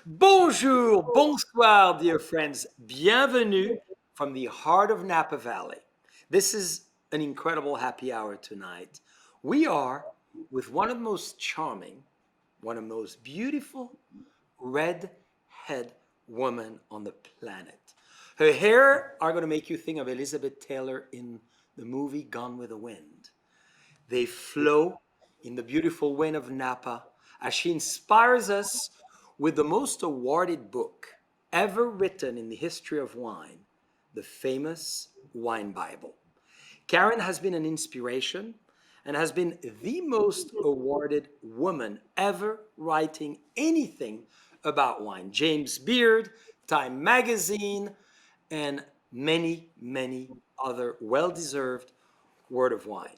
Bonjour, bonsoir, dear friends. Bienvenue from the heart of Napa Valley. This is an incredible happy hour tonight. We are with one of the most charming, one of the most beautiful red-head women on the planet. Her hair are going to make you think of Elizabeth Taylor in the movie Gone with the Wind. They flow in the beautiful wind of Napa as she inspires us with the most awarded book ever written in the history of wine, the famous Wine Bible. Karen has been an inspiration and has been the most awarded woman ever writing anything about wine. James Beard, Time Magazine, and many, many other well deserved Word of Wine.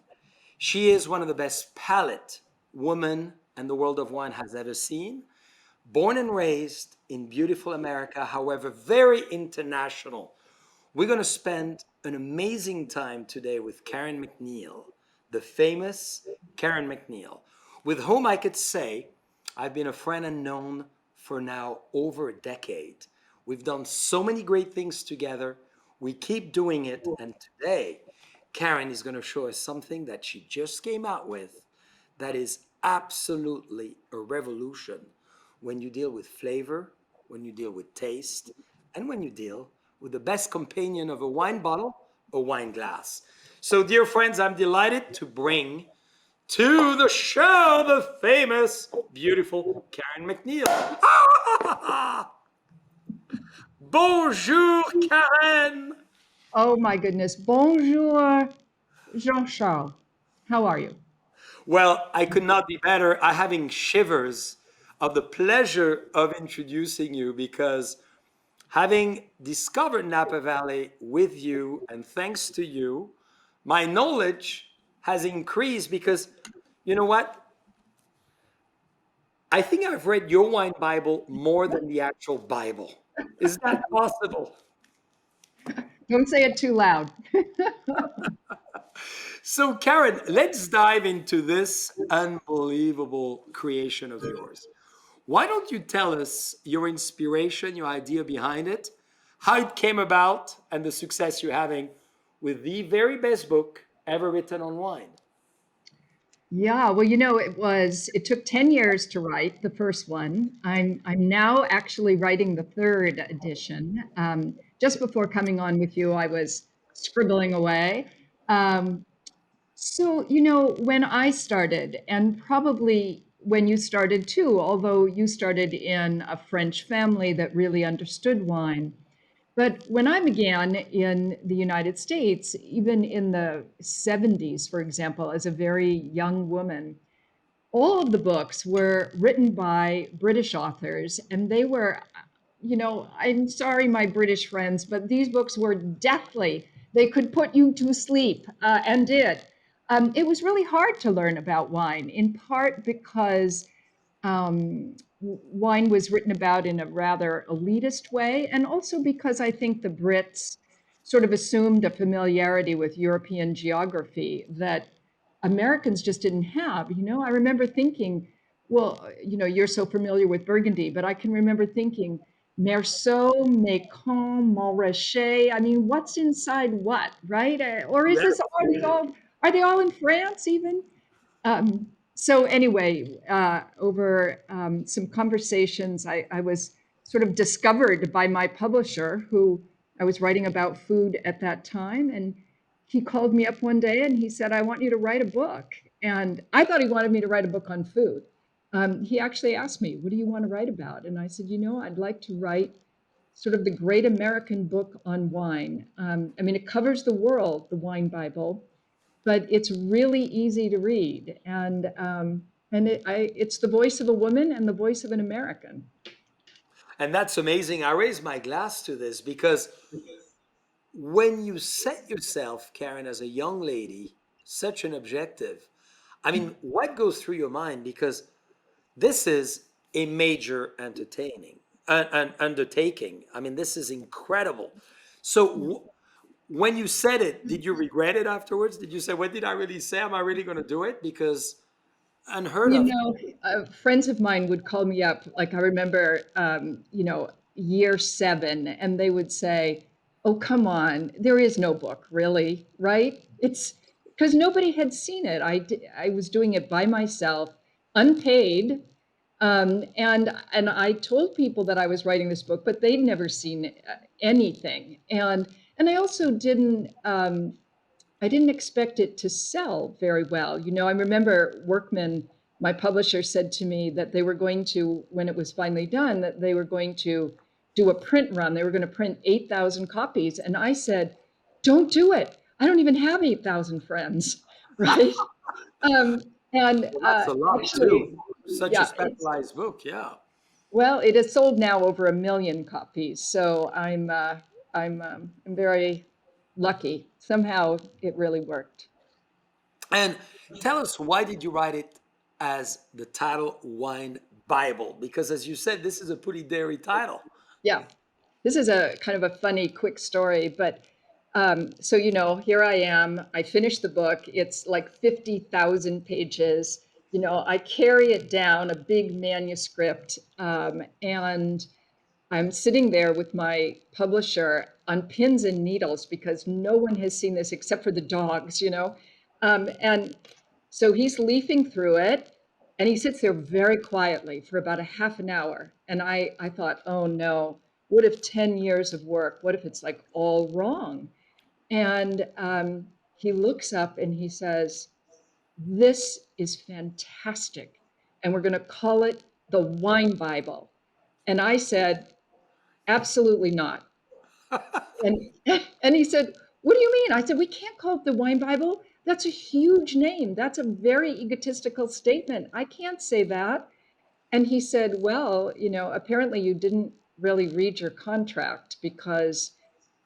She is one of the best palate women and the world of wine has ever seen. Born and raised in beautiful America, however, very international. We're going to spend an amazing time today with Karen MacNeil, the famous Karen MacNeil, with whom I could say I've been a friend and known for now over a decade. We've done so many great things together. We keep doing it. And today, Karen is going to show us something that she just came out with that is absolutely a revolution when you deal with flavor, when you deal with taste, and when you deal with the best companion of a wine bottle, a wine glass. So, dear friends, I'm delighted to bring to the show the famous, beautiful Karen MacNeil. Bonjour, Karen. Oh my goodness. Bonjour, Jean-Charles. How are you? Well, I could not be better. I'm having shivers of the pleasure of introducing you because having discovered Napa Valley with you and thanks to you, my knowledge has increased because you know what? I think I've read your wine Bible more than the actual Bible. Is that possible? Don't say it too loud. So, Karen, let's dive into this unbelievable creation of yours. Why don't you tell us your inspiration, your idea behind it, how it came about, and the success you're having with the very best book ever written on wine? Yeah, well, it took 10 years to write the first one. I'm now actually writing the third edition. Just before coming on with you, I was scribbling away. Um, when I started, and probably when you started too, although you started in a French family that really understood wine, but when I began in the United States, even in the 70s, for example, as a very young woman, all of the books were written by British authors, and they were, I'm sorry, my British friends, but these books were deathly. They could put you to sleep, and did. It was really hard to learn about wine, in part because wine was written about in a rather elitist way, and also because I think the Brits sort of assumed a familiarity with European geography that Americans just didn't have. I remember thinking, well, you're so familiar with Burgundy, but I can remember thinking, Merceau, Macon, Montrachet. I mean, what's inside what, right? Or is Yes. this are they all in France even? So anyway, over some conversations, I was sort of discovered by my publisher, who I was writing about food at that time, and he called me up one day and he said, "I want you to write a book." And I thought he wanted me to write a book on food. He actually asked me, "What do you want to write about?" And I said, "I'd like to write sort of the great American book on wine. I mean, it covers the world, the Wine Bible, but it's really easy to read, and it's the voice of a woman and the voice of an American." And that's amazing. I raise my glass to this because when you set yourself, Karen, as a young lady, such an objective, I mean, what goes through your mind? Because this is a major an undertaking. I mean, this is incredible. So, when you said it, did you regret it afterwards? Did you say, "What did I really say? Am I really going to do it?" Because Unheard You of. know, friends of mine would call me up. Like I remember, year seven, and they would say, "Oh, come on, there is no book, really, right?" It's because nobody had seen it. I was doing it by myself, unpaid, and I told people that I was writing this book, but they'd never seen anything. And I also didn't. I didn't expect it to sell very well. You know, I remember Workman, my publisher, said to me that they were going to, when it was finally done, that they were going to do a print run. They were going to print 8,000 copies. And I said, don't do it. I don't even have 8,000 friends, right? Um, and Well, that's a lot actually, too. Such a yeah, it's, specialized book. Yeah. well, it has sold now over 1 million copies. So I'm very lucky. Somehow it really worked. And tell us, why did you write it as the title Wine Bible? Because as you said, this is a pretty dairy title. Yeah, this is a kind of a funny, quick story, but so here I am. I finished the book. It's like 50,000 pages. You know, I carry it down, a big manuscript, and I'm sitting there with my publisher on pins and needles because no one has seen this except for the dogs, and so he's leafing through it and he sits there very quietly for about a half an hour. And I thought, oh no, what if 10 years of work, what if it's like all wrong? And he looks up and he says, this is fantastic. And we're going to call it the Wine Bible. And I said, absolutely not. And and he said, "What do you mean?" I said, "We can't call it the Wine Bible. That's a huge name. That's a very egotistical statement. I can't say that." And he said, "Well, apparently you didn't really read your contract because,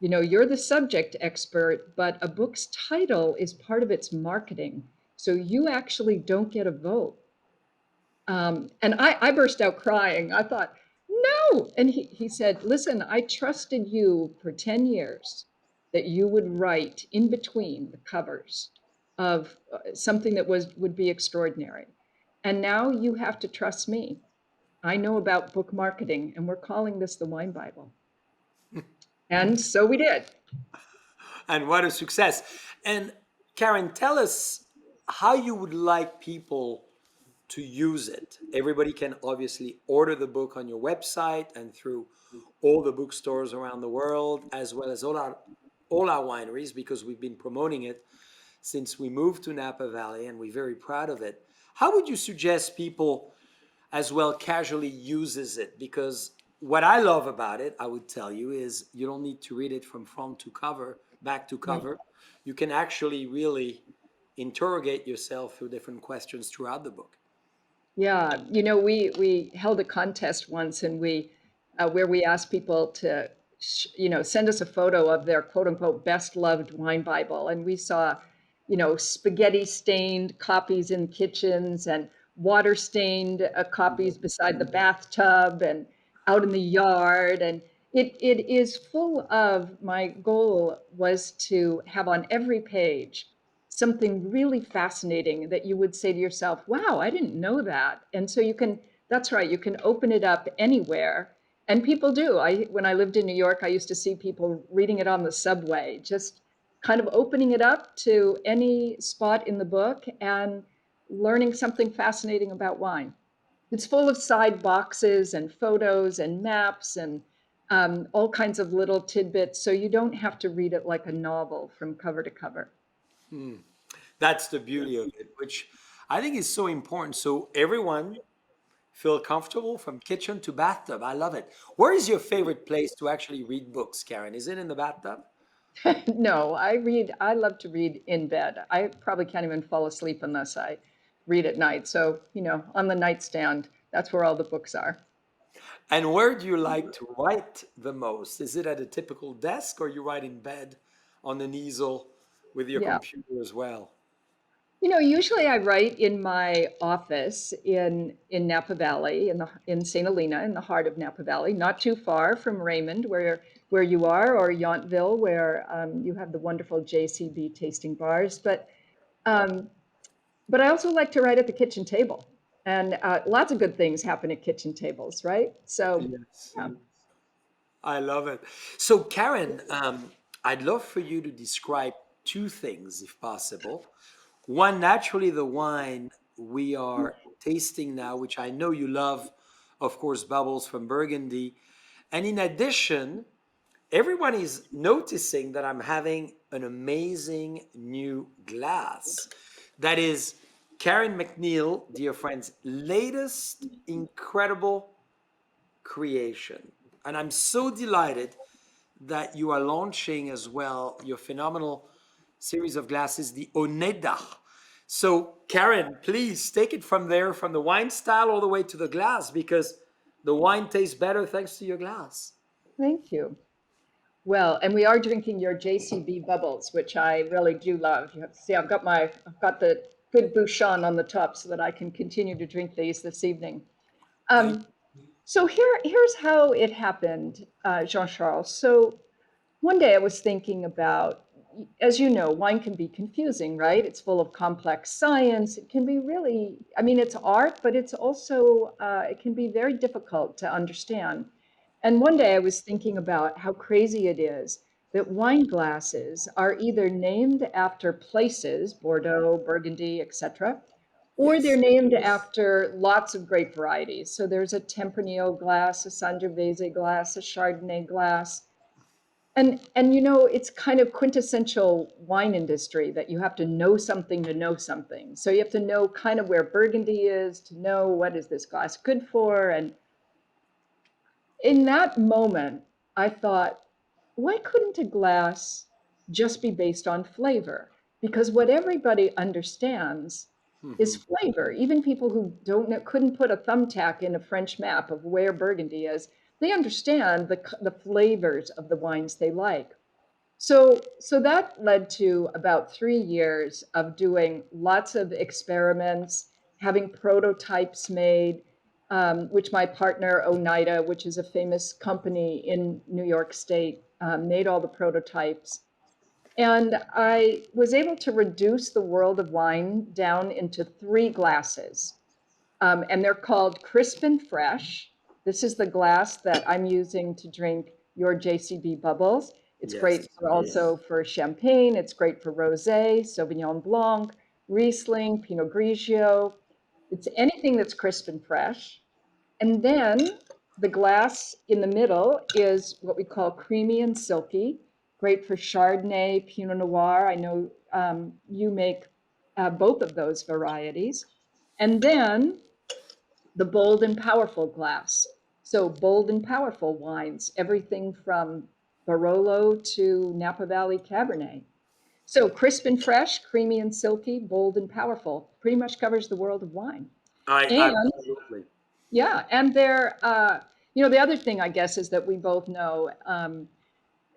you're the subject expert, but a book's title is part of its marketing. So you actually don't get a vote." And I burst out crying. I thought, no. And he said, listen, I trusted you for 10 years that you would write in between the covers of something that would be extraordinary. And now you have to trust me. I know about book marketing, and we're calling this the Wine Bible. And so we did. And what a success. And Karen, tell us how you would like people to use it. Everybody can obviously order the book on your website and through all the bookstores around the world, as well as all our wineries, because we've been promoting it since we moved to Napa Valley, and we're very proud of it. How would you suggest people as well casually uses it? Because what I love about it, I would tell you, is you don't need to read it from front to cover, back to Right. cover. You can actually really interrogate yourself through different questions throughout the book. Yeah, we held a contest once, and we where we asked people to send us a photo of their quote unquote best loved wine Bible, and we saw spaghetti stained copies in kitchens and water stained copies beside the bathtub and out in the yard, and it is full of. My goal was to have on every page something really fascinating that you would say to yourself, wow, I didn't know that. And so that's right, you can open it up anywhere. And people do. When I lived in New York, I used to see people reading it on the subway, just kind of opening it up to any spot in the book and learning something fascinating about wine. It's full of side boxes and photos and maps and all kinds of little tidbits. So you don't have to read it like a novel from cover to cover. That's the beauty of it, which I think is so important. So everyone feel comfortable from kitchen to bathtub. I love it. Where is your favorite place to actually read books, Karen? Is it in the bathtub? No, I love to read in bed. I probably can't even fall asleep unless I read at night. So, on the nightstand, that's where all the books are. And where do you like to write the most? Is it at a typical desk or you write in bed on an easel with your Yeah. computer as well? Usually I write in my office in Napa Valley, in St. Helena, in the heart of Napa Valley, not too far from Raymond, where you are, or Yountville, where you have the wonderful JCB tasting bars. But um, but I also like to write at the kitchen table. And lots of good things happen at kitchen tables, right? So, Yes. yeah. I love it. So, Karen, I'd love for you to describe two things, if possible. One, naturally, the wine we are tasting now, which I know you love, of course, bubbles from Burgundy. And in addition, everyone is noticing that I'm having an amazing new glass. That is Karen MacNeil, dear friends, latest incredible creation. And I'm so delighted that you are launching as well your phenomenal series of glasses, the Oneda. So, Karen, please take it from there, from the wine style all the way to the glass, because the wine tastes better thanks to your glass. Thank you. Well, and we are drinking your JCB bubbles, which I really do love. You have to see, I've got the good bouchon on the top so that I can continue to drink these this evening. Thank Um, so here's how it happened, Jean-Charles. So one day I was thinking about, as you know, wine can be confusing, right? It's full of complex science. It can be really, I mean, it's art, but it's also, it can be very difficult to understand. And one day I was thinking about how crazy it is that wine glasses are either named after places, Bordeaux, Burgundy, etc., or they're Yes. named after lots of grape varieties. So there's a Tempranillo glass, a Sangiovese glass, a Chardonnay glass. And you know, it's kind of quintessential wine industry that you have to know something to know something. So you have to know kind of where Burgundy is to know what is this glass good for. And in that moment, I thought, why couldn't a glass just be based on flavor? Because what everybody understands is Mhm. flavor. Even people who don't know, couldn't put a thumbtack in a French map of where Burgundy is, they understand the flavors of the wines they like. So that led to about 3 years of doing lots of experiments, having prototypes made, which my partner Oneida, which is a famous company in New York State, made all the prototypes. And I was able to reduce the world of wine down into three glasses. And they're called Crisp and Fresh. This is the glass that I'm using to drink your JCB bubbles. It's great Yes. for also for champagne. It's great for rosé, Sauvignon Blanc, Riesling, Pinot Grigio. It's anything that's crisp and fresh. And then the glass in the middle is what we call creamy and silky, great for Chardonnay, Pinot Noir. I know you make both of those varieties. And then the bold and powerful glass. So bold and powerful wines, everything from Barolo to Napa Valley Cabernet. So crisp and fresh, creamy and silky, bold and powerful, pretty much covers the world of wine. I And absolutely. yeah, and you know, the other thing I guess is that we both know,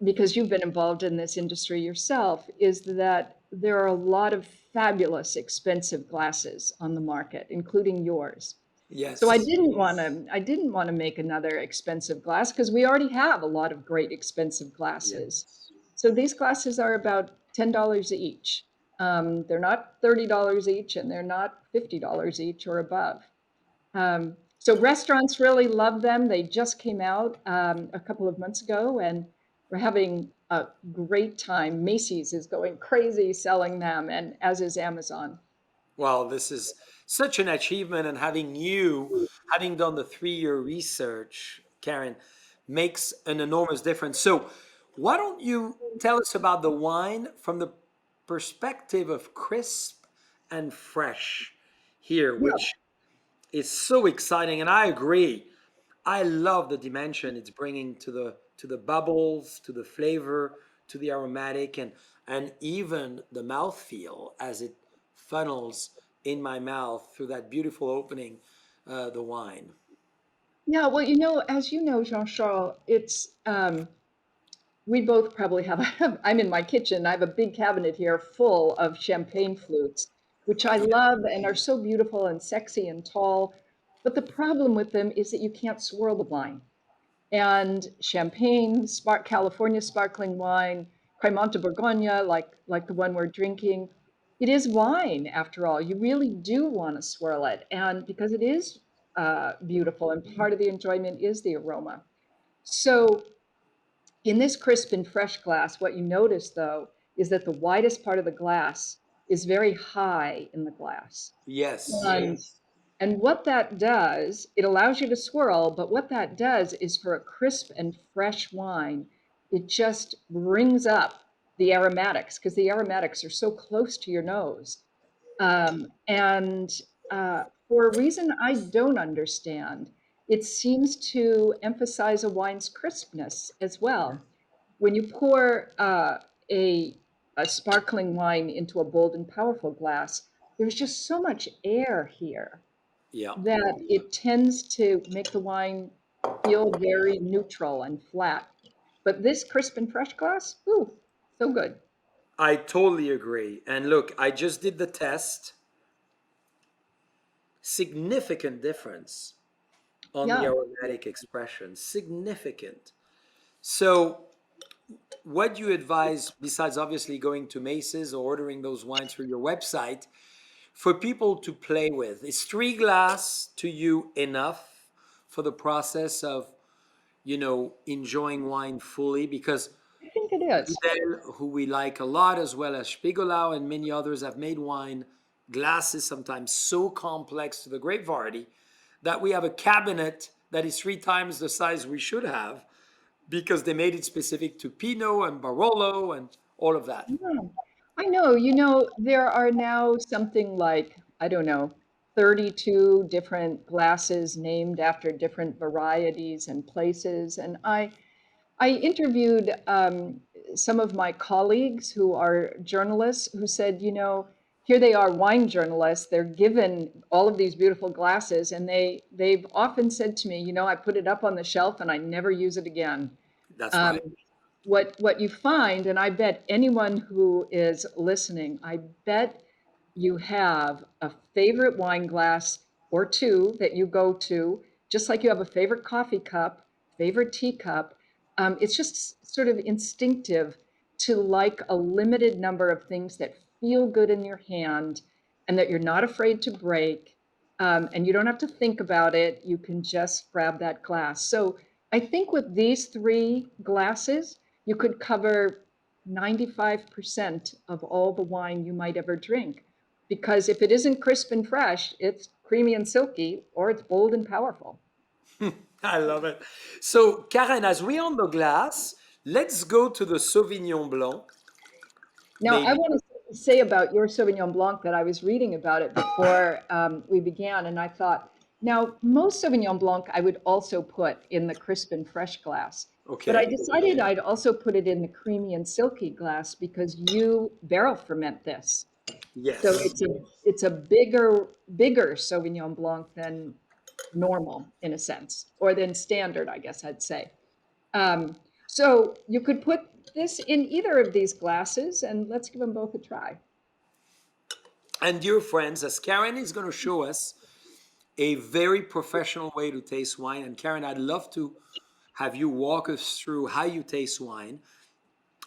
because you've been involved in this industry yourself, is that there are a lot of fabulous, expensive glasses on the market, including yours. So Yes. I didn't want to make another expensive glass because we already have a lot of great expensive glasses. Yes. So these glasses are about $10 each. They're not $30 each, and they're not $50 each or above. So restaurants really love them. They just came out a couple of months ago, and we're having a great time. Macy's is going crazy selling them, and as is Amazon. Well, this is such an achievement, and having you, having done the 3 year research, Karen, makes an enormous difference. So, why don't you tell us about the wine from the perspective of crisp and fresh here, Yeah. which is so exciting. And I agree. I love the dimension it's bringing to the bubbles, to the flavor, to the aromatic, and even the mouthfeel as it funnels in my mouth through that beautiful opening, the wine. Yeah, well, you know, as you know, Jean-Charles, we both probably have, I'm in my kitchen, I have a big cabinet here full of champagne flutes, which I love and are so beautiful and sexy and tall. But the problem with them is that you can't swirl the wine. And champagne, California sparkling wine, Cremant de Bourgogne, like the one we're drinking, it is wine after all. You really do want to swirl it, and because it is beautiful, and part of the enjoyment is the aroma. So in this crisp and fresh glass, what you notice though is that the widest part of the glass is very high in the glass. Yes. And and what that does, it allows you to swirl, but what that does is for a crisp and fresh wine, it just brings up the aromatics because the aromatics are so close to your nose. And for a reason I don't understand, it seems to emphasize a wine's crispness as well. When you pour a, a sparkling wine into a bold and powerful glass, there's just so much air here Yeah. that it tends to make the wine feel very neutral and flat. But this crisp and fresh glass, ooh, so good. I totally agree. And look, I just did the test. Significant difference on the Yeah, aromatic expression. Significant. So, what do you advise, besides obviously going to Macy's or ordering those wines through your website, for people to play with? Is 3 glass to you enough for the process of, enjoying wine fully? Because I think it is. Lidl, who we like a lot, as well as Spiegelau and many others, have made wine glasses sometimes so complex to the grape variety that we have a cabinet that is 3 times the size we should have because they made it specific to Pinot and Barolo and all of that. Yeah, I know. There are now something like, I don't know, 32 different glasses named after different varieties and places. And I interviewed some of my colleagues who are journalists who said, here they are, wine journalists. They're given all of these beautiful glasses, and they've often said to me, I put it up on the shelf and I never use it again. That's Um, right. what you find, and I bet anyone who is listening, I bet you have a favorite wine glass or two that you go to, just like you have a favorite coffee cup, favorite teacup. It's just sort of instinctive to like a limited number of things that feel good in your hand and that you're not afraid to break. And you don't have to think about it. You can just grab that glass. So I think with these three glasses, you could cover 95% of all the wine you might ever drink. Because if it isn't crisp and fresh, it's creamy and silky, or it's bold and powerful. I love it. So, Karen, as we on the glass, let's go to the Sauvignon Blanc, Now, I maybe. want to say about your Sauvignon Blanc that I was reading about it before we began, and I thought, now, most Sauvignon Blanc I would also put in the crisp and fresh glass, but I Okay. decided I'd also put it in the creamy and silky glass because you barrel ferment this. So Yes. it's a bigger Sauvignon Blanc than normal in a sense, or than standard, I guess I'd say. So you could put this in either of these glasses, and let's give them both a try. And dear friends, as Karen is going to show us a very professional way to taste wine, and Karen, I'd love to have you walk us through how you taste wine.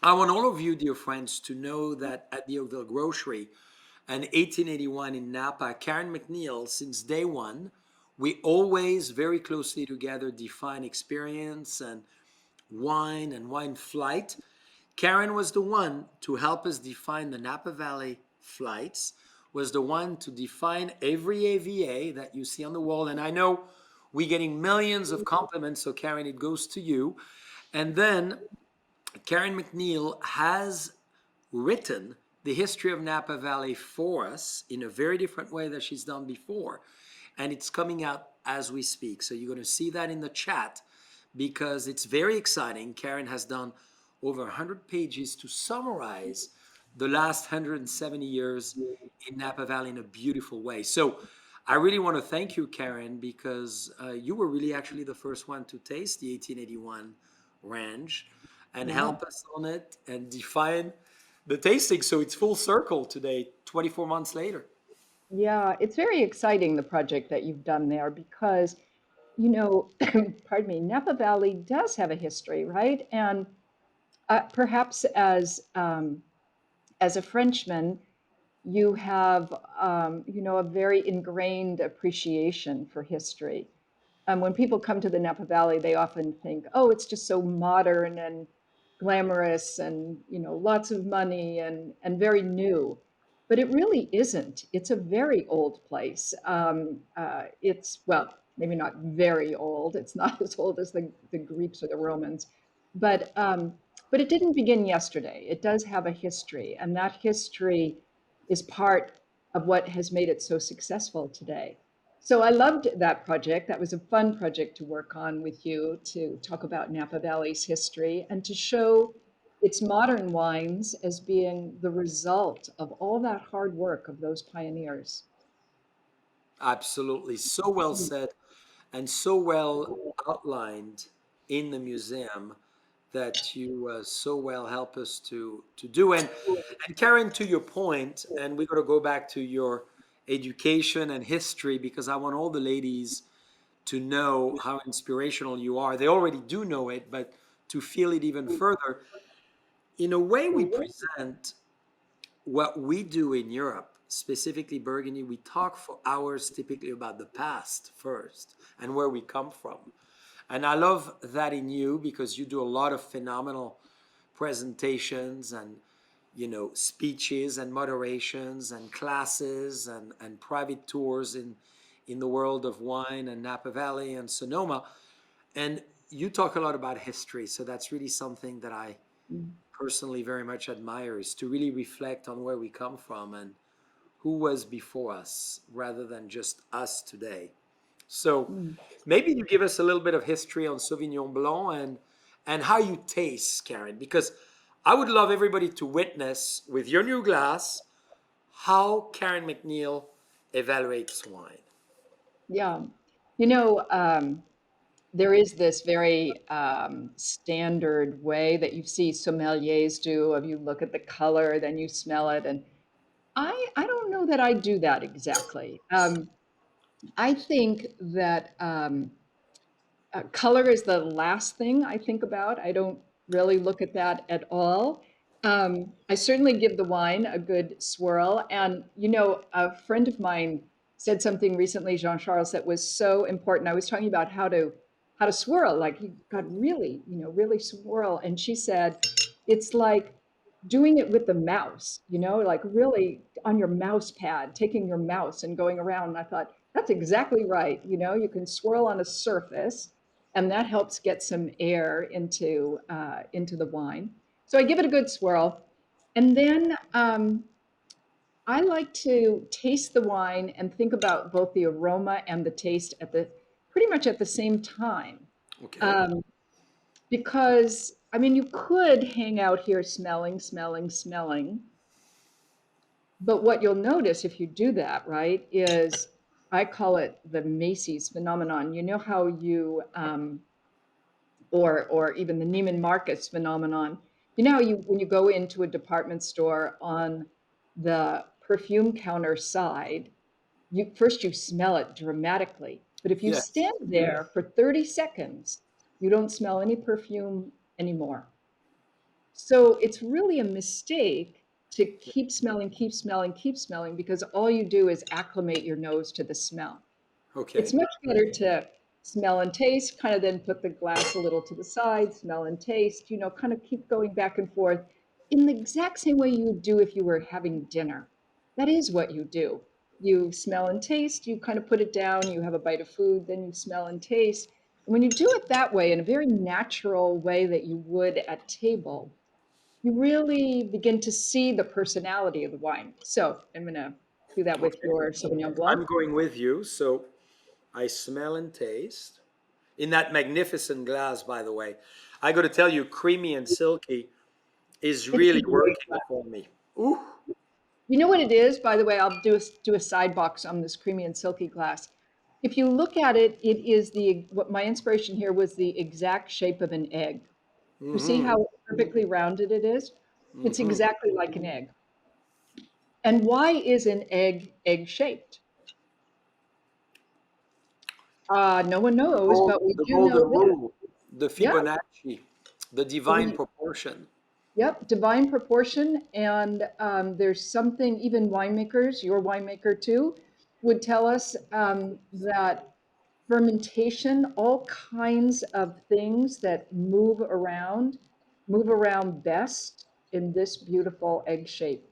I want all of you, dear friends, to know that at the Oakville Grocery and 1881 in Napa, Karen MacNeil, since day one, we always very closely together define experience and wine flight. Karen was the one to help us define the Napa Valley flights, was the one to define every AVA that you see on the wall. And I know we're getting millions of compliments, so Karen, it goes to you. And then Karen MacNeil has written the history of Napa Valley for us in a very different way that she's done before. And it's coming out as we speak. So you're going to see that in the chat because it's very exciting. Karen has done over 100 pages to summarize the last 170 years in Napa Valley in a beautiful way. So I really want to thank you, Karen, because you were really actually the first one to taste the 1881 ranch and Yeah. help us on it and define the tasting. So it's full circle today, 24 months later. Yeah, it's very exciting, the project that you've done there, because, pardon me, Napa Valley does have a history, right? And perhaps as a Frenchman, you have, a very ingrained appreciation for history. When people come to the Napa Valley, they often think, oh, it's just so modern and glamorous and, lots of money and very new. But it really isn't. It's a very old place. Well, maybe not very old. It's not as old as the Greeks or the Romans, but it didn't begin yesterday. It does have a history, and that history is part of what has made it so successful today. So I loved that project. That was a fun project to work on with you, to talk about Napa Valley's history and to show its modern wines as being the result of all that hard work of those pioneers. Absolutely. So well said and so well outlined in the museum that you so well help us to do. And Karen, to your point, and we're going to go back to your education and history because I want all the ladies to know how inspirational you are. They already do know it, but to feel it even further. In a way, we present what we do in Europe, specifically Burgundy. We talk for hours typically about the past first and where we come from. And I love that in you because you do a lot of phenomenal presentations and speeches and moderations and classes and private tours in the world of wine and Napa Valley and Sonoma. And you talk a lot about history, so that's really something that I personally very much admire is to really reflect on where we come from and who was before us rather than just us today. So Mm. maybe you give us a little bit of history on Sauvignon Blanc and how you taste, Karen, because I would love everybody to witness with your new glass how Karen MacNeil evaluates wine. Yeah. You know, there is this very standard way that you see sommeliers do of you look at the color, then you smell it. And I don't know that I do that exactly. I think that color is the last thing I think about. I don't really look at that at all. I certainly give the wine a good swirl. And, a friend of mine said something recently, Jean-Charles, that was so important. I was talking about how to swirl, like you got really, really swirl. And she said, it's like doing it with the mouse, like really on your mouse pad, taking your mouse and going around. And I thought, that's exactly right. You can swirl on a surface and that helps get some air into the wine. So I give it a good swirl, and then I like to taste the wine and think about both the aroma and the taste at the pretty much at the same time, Okay. um, because I mean you could hang out here smelling, smelling, smelling, but what you'll notice if you do that, right, is I call it the Macy's phenomenon. You know how you or even the Neiman Marcus phenomenon. You know, when you go into a department store on the perfume counter side, you smell it dramatically. But if you Yes. stand there for 30 seconds, you don't smell any perfume anymore. So it's really a mistake to keep smelling, keep smelling, keep smelling, because all you do is acclimate your nose to the smell. It's Okay. much better to smell and taste, kind of then put the glass a little to the side, smell and taste, kind of keep going back and forth in the exact same way you would do if you were having dinner. That is what you do. You smell and taste, you kind of put it down, you have a bite of food, then you smell and taste. And when you do it that way, in a very natural way that you would at table, you really begin to see the personality of the wine. So I'm going to do that with Okay. your Sauvignon Blanc. I'm going with you. So I smell and taste in that magnificent glass, by the way. I got to tell you, creamy and silky is It's a really great working for me. Ooh, You know what it is? By the way, I'll do a side box on this creamy and silky glass. If you look at it, it is what my inspiration here was the exact shape of an egg. You see mm-hmm, how perfectly rounded it is? It's mm-hmm. exactly like an egg. And why is an egg shaped? No one knows, but we The do know golden this. rule, the Yeah, Fibonacci, the divine we proportion. Yep, divine proportion. And there's something, even winemakers, your winemaker too, would tell us that fermentation, all kinds of things that move around best in this beautiful egg shape.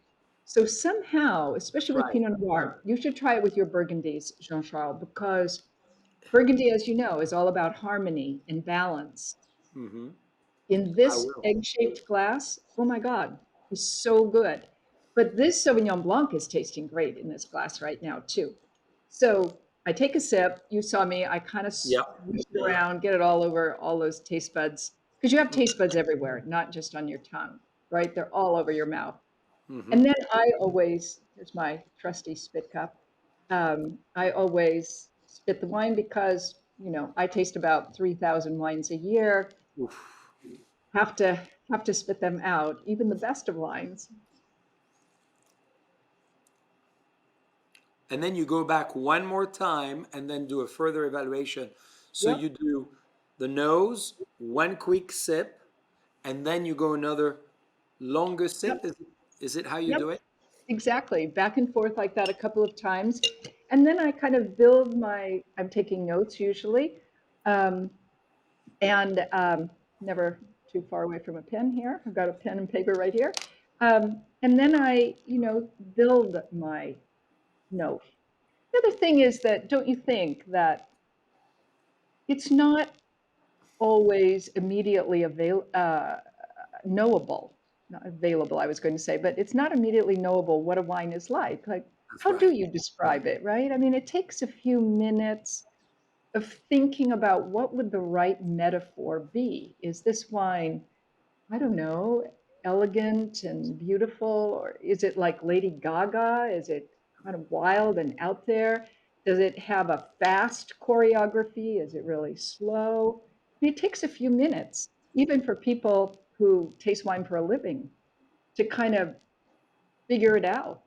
So somehow, especially with Right. Pinot Noir, you should try it with your Burgundies, Jean-Charles, because Burgundy, as you know, is all about harmony and balance. Mm-hmm. In I this will. egg-shaped glass, oh my God, it's so good. But this Sauvignon Blanc is tasting great in this glass right now, too. So I take a sip. You saw me. I kind of Yep. swish it around, get it all over all those taste buds, because you have taste buds everywhere, not just on your tongue, right? They're all over your mouth. Mm-hmm. And then I always, here's my trusty spit cup. I always spit the wine because, I taste about 3,000 wines a year, Oof. have to have to spit them out, even the best of wines. And then you go back one more time and then do a further evaluation. So Yep, you do the nose, one quick sip, and then you go another longer yep, sip. Is it how you yep, do it? exactly. Back and forth like that a couple of times. And then I kind of build I'm taking notes usually, um, and never too far away from a pen here. I've got a pen and paper right here. And then I, build my note. The other thing is that, don't you think that it's not always immediately knowable, not available, I was going to say, but it's not immediately knowable what a wine is like. Like, That's how do right. you describe it, right? I mean, it takes a few minutes of thinking about what would the right metaphor be. Is this wine, I don't know, elegant and beautiful, or is it like Lady Gaga? Is it kind of wild and out there? Does it have a fast choreography? Is it really slow? It takes a few minutes, even for people who taste wine for a living, to kind of figure it out.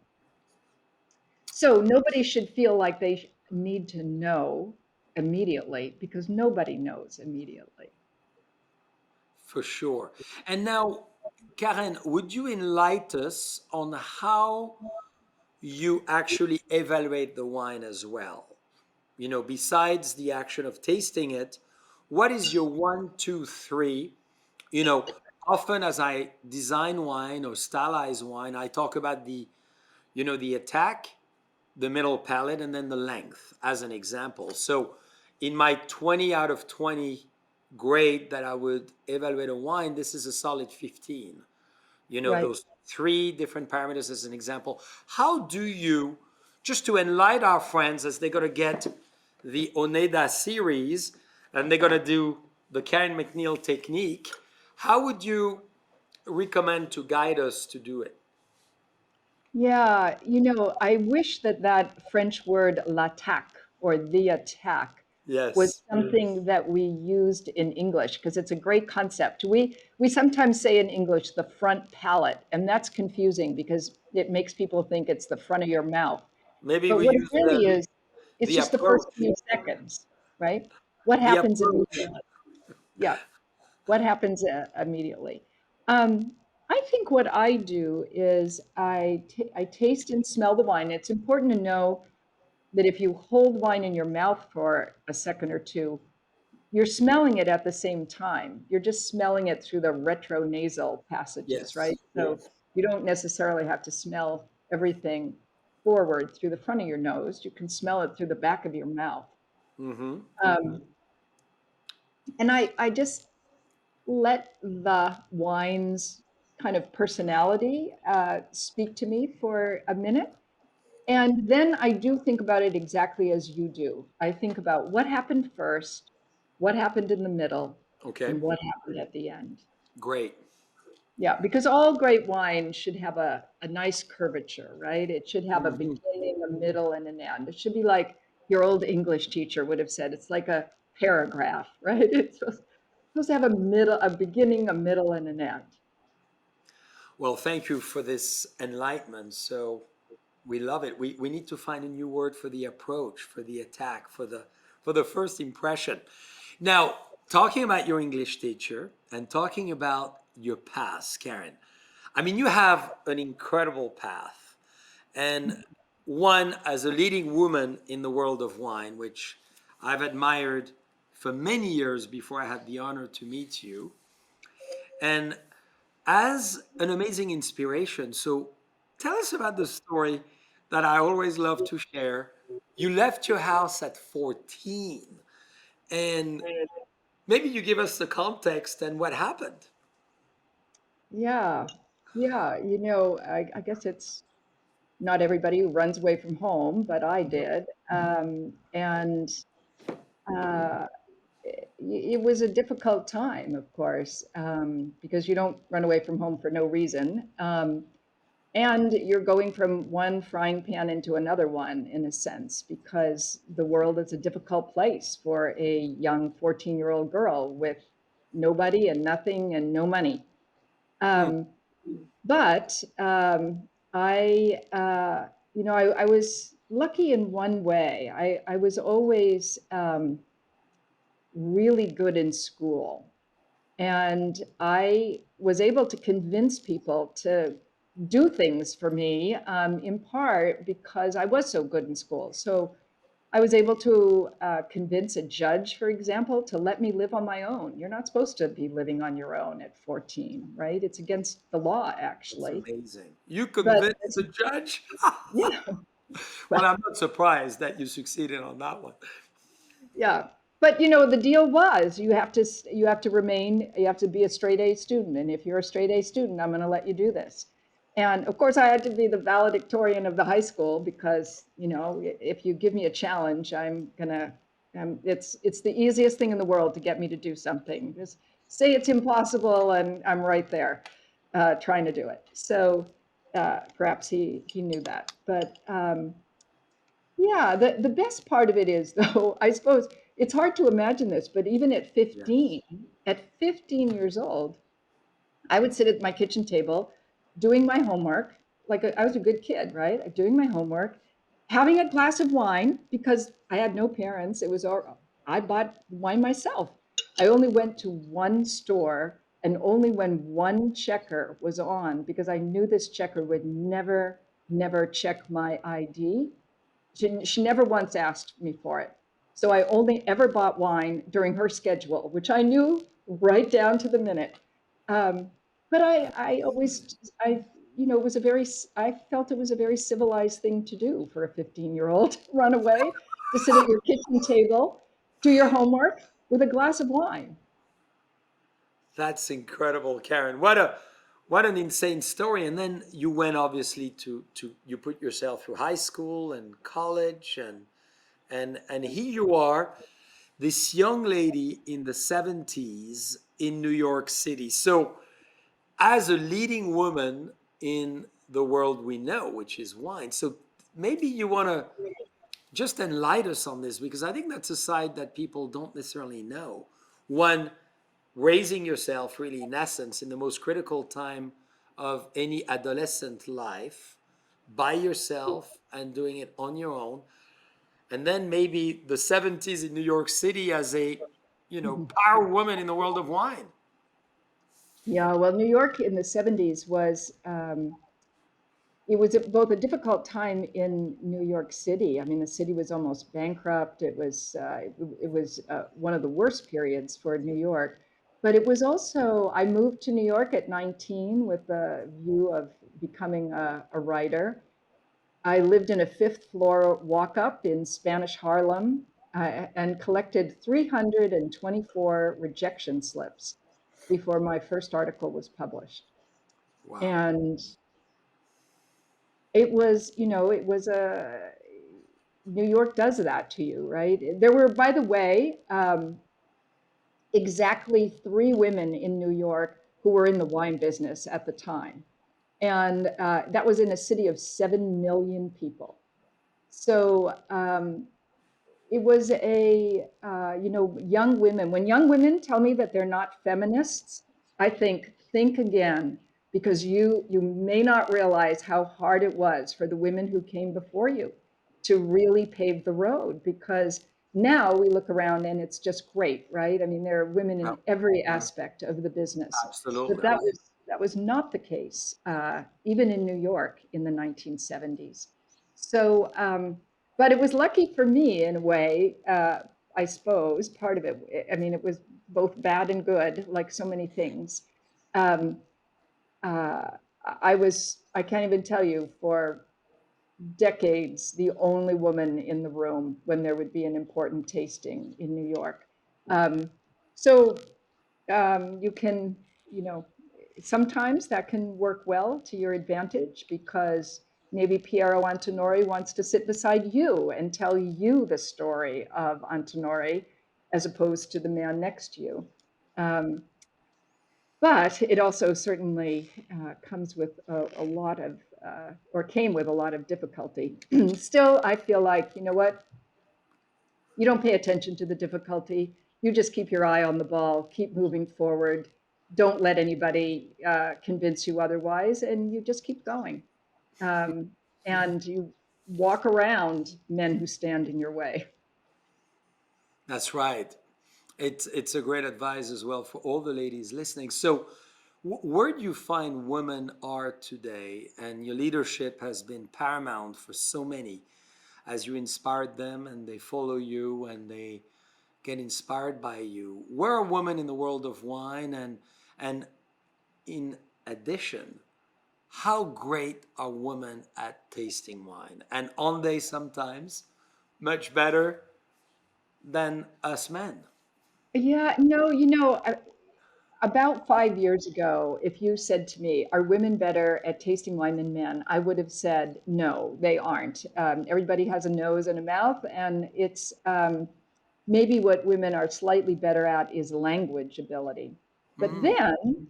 So nobody should feel like they need to know immediately because nobody knows immediately. For sure. And now, Karen, would you enlighten us on how you actually evaluate the wine as well? Besides the action of tasting it, what is your one, two, three? You know, Often as I design wine or stylize wine, I talk about the attack, the middle palate, and then the length as an example. So in my 20 out of 20 grade that I would evaluate a wine, this is a solid 15. Right. Those three different parameters as an example. How do you, just to enlighten our friends as they're going to get the Oneda series and they're going to do the Karen MacNeil technique, how would you recommend to guide us to do it? Yeah, I wish that that French word l'attaque or the attack was Yes. something that we used in English because it's a great concept. We sometimes say in English the front palate, and that's confusing because it makes people think it's the front of your mouth. Maybe But we what it use really is, it's the just the first approach. few seconds, right? What The happens approach. immediately? Yeah, what happens immediately? Um, I think what I do is I taste and smell the wine. It's important to know that if you hold wine in your mouth for a second or two, you're smelling it at the same time. You're just smelling it through the retronasal passages, right? Yes. So you don't necessarily have to smell everything forward through the front of your nose. You can smell it through the back of your mouth. Mm-hmm. Um, and I just let the wine's kind of personality speak to me for a minute. And then I do think about it exactly as you do. I think about what happened first, what happened in the middle, Okay. and what happened at the end. Great. Yeah, because all great wine should have a nice curvature, right? It should have a Mm-hmm. beginning, a middle, and an end. It should be like your old English teacher would have said. It's like a paragraph, right? It's supposed to have a beginning, a middle, and an end. Well, thank you for this enlightenment. So we love it. We need to find a new word for the approach, for the attack, for the first impression. Now, talking about your English teacher and talking about your past, Karen. I mean, you have an incredible path, and one as a leading woman in the world of wine, which I've admired for many years before I had the honor to meet you, and as an amazing inspiration. So, tell us about the story that I always love to share. You left your house at 14, and maybe you give us the context and what happened. Yeah, yeah. I guess it's not everybody who runs away from home, but I did. And uh, it was a difficult time, of course, because you don't run away from home for no reason. And you're going from one frying pan into another one, in a sense, because the world is a difficult place for a young 14-year-old girl with nobody and nothing and no money. Hmm. Um, but I was lucky in one way. I was always really good in school. And I was able to convince people to do things for me, in part because I was so good in school. So I was able to convince a judge, for example, to let me live on my own. You're not supposed to be living on your own at 14, right? It's against the law, That's actually. amazing. You But convinced the judge? yeah, Well, well, I'm not surprised that you succeeded on that one. yeah. But the deal was you have to be a straight A student, and if you're a straight A student, I'm going to let you do this. And of course, I had to be the valedictorian of the high school because if you give me a challenge, I'm gonna. It's the easiest thing in the world to get me to do something. Just say it's impossible, and I'm right there, trying to do it. So perhaps he knew that, but. Yeah, the best part of it is, though, I suppose it's hard to imagine this, but even Yes. at 15 years old, I would sit at my kitchen table doing my homework. Like I was a good kid, right? Doing my homework, having a glass of wine because I had no parents. I bought wine myself. I only went to one store and only when one checker was on because I knew this checker would never check my ID. She never once asked me for it. So I only ever bought wine during her schedule, which I knew right down to the minute. Um, but I always, it was I felt it was a very civilized thing to do for a 15-year-old, run away, to sit at your kitchen table, do your homework with a glass of wine. That's incredible, Karen. What an insane story. And then you went obviously to you put yourself through high school and college, and here you are, this young lady in the 70s in New York City. So as a leading woman in the world we know, which is wine. So maybe you want to just enlighten us on this because I think that's a side that people don't necessarily know. One, raising yourself really in essence in the most critical time of any adolescent life by yourself and doing it on your own. And then maybe the 70s in New York City as a, power woman in the world of wine. Yeah, well, New York in the 70s was it was both a difficult time in New York City. I mean, the city was almost bankrupt. It was one of the worst periods for New York. But it was also I moved to New York at 19 with a view of becoming a writer. I lived in a fifth floor walk up in Spanish Harlem and collected 324 rejection slips before my first article was published. Wow. And it was a New York does that to you, right? There were, by the way, exactly three women in New York who were in the wine business at the time. And that was in a city of 7 million people. So it was young women. When young women tell me that they're not feminists, I think again, because you may not realize how hard it was for the women who came before you to really pave the road. Because Now we look around and it's just great, right? I mean, there are women Yeah, in every aspect of the business, but absolutely. that was not the case, even in New York in the 1970s. So, but it was lucky for me in a way, I suppose. Part of it, I mean, it was both bad and good, like so many things. Um, uh, I can't even tell you, for decades, the only woman in the room when there would be an important tasting in New York. Um, so you can, you know, sometimes that can work well to your advantage because maybe Piero Antinori wants to sit beside you and tell you the story of Antinori as opposed to the man next to you. Um, but it also certainly comes with a lot of, or came with a lot of difficulty. Still, I feel like, you know what? You don't pay attention to the difficulty. You just keep your eye on the ball, keep moving forward. Don't let anybody convince you otherwise, and you just keep going. Um, and you walk around men who stand in your way. That's right. It's a great advice as well for all the ladies listening. So, where do you find women are today? And your leadership has been paramount for so many, as you inspired them and they follow you and they get inspired by you. Where are women in the world of wine? And in addition, how great are women at tasting wine? And aren't they sometimes much better than us men? Yeah, no, about 5 years ago, if you said to me, "Are women better at tasting wine than men?" I would have said, "No, they aren't." Everybody has a nose and a mouth, and it's maybe what women are slightly better at is language ability. But Mm, then,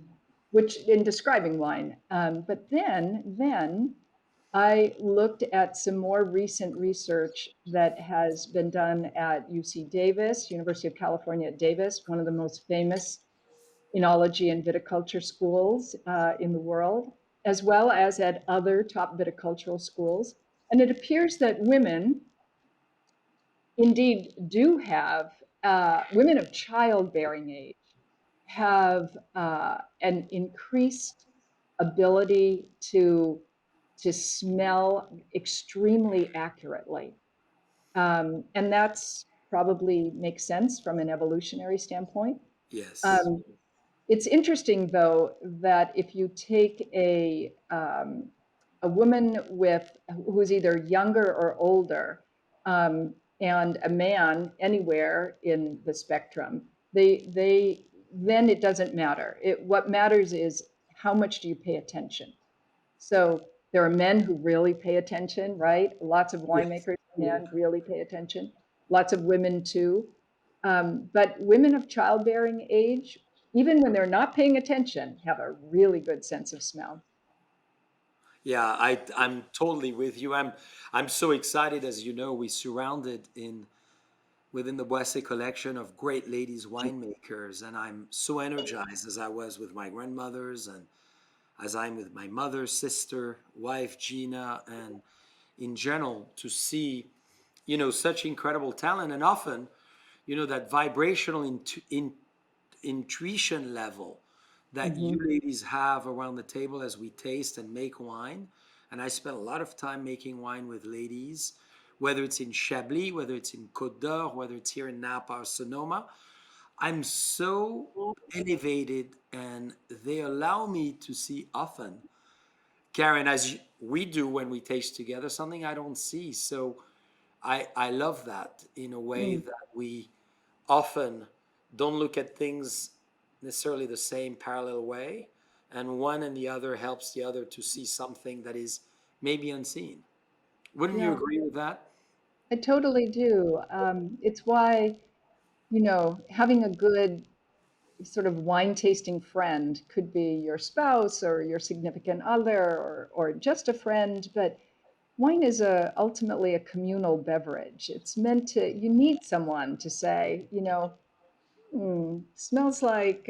which in describing wine, but then I looked at some more recent research that has been done at UC Davis, University of California at Davis, one of the most famous enology and viticulture schools in the world, as well as at other top viticultural schools. And it appears that women indeed do have, women of childbearing age have an increased ability to smell extremely accurately. And that's probably makes sense from an evolutionary standpoint. yes. Um, it's interesting, though, that if you take a woman with who's either younger or older, and a man anywhere in the spectrum, they then it doesn't matter. What matters is how much do you pay attention. So there are men who really pay attention, right? Lots of Yes. winemakers, men really pay attention. Lots of women too. But women of childbearing age, even when they're not paying attention, have a really good sense of smell. Yeah, I'm totally with you. I'm so excited. As you know, we surrounded in within the Boisse collection of great ladies winemakers, and I'm so energized as I was with my grandmothers and as I'm with my mother's sister, wife Gina, and in general to see, such incredible talent, and often, that vibrational intuition level that you Hmm. ladies have around the table as we taste and make wine. And I spent a lot of time making wine with ladies, whether it's in Chablis, whether it's in Côte d'Or, whether it's here in Napa or Sonoma. I'm so elevated, and they allow me to see often, Karen, as we do when we taste together, something I don't see. So I love that in a way Mm, that we often don't look at things necessarily the same parallel way, and one and the other helps the other to see something that is maybe unseen. Wouldn't you yeah, agree with that? I totally do. It's why, having a good sort of wine tasting friend could be your spouse or your significant other or just a friend, but wine is ultimately a communal beverage. It's meant to, you need someone to say, smells like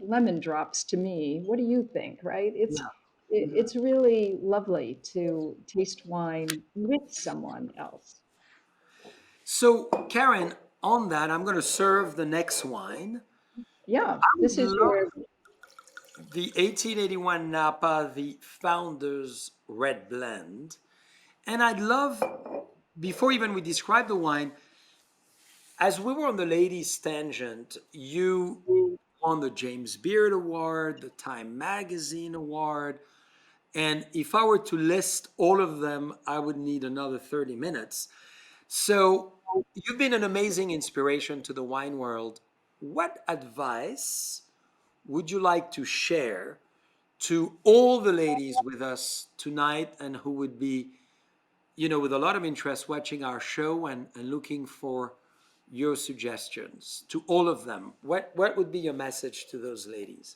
lemon drops to me. What do you think? Right? Yeah. It's really lovely to taste wine with someone else. So, Karen, on that, I'm going to serve the next wine. Yeah, I would this is your. love the 1881 Napa, the Founder's Red Blend. And I'd love, before even we describe the wine, as we were on the ladies' tangent, you won the James Beard Award, the Time Magazine Award. And if I were to list all of them, I would need another 30 minutes. So you've been an amazing inspiration to the wine world. What advice would you like to share to all the ladies with us tonight and who would be, with a lot of interest watching our show and looking for your suggestions to all of them? What would be your message to those ladies?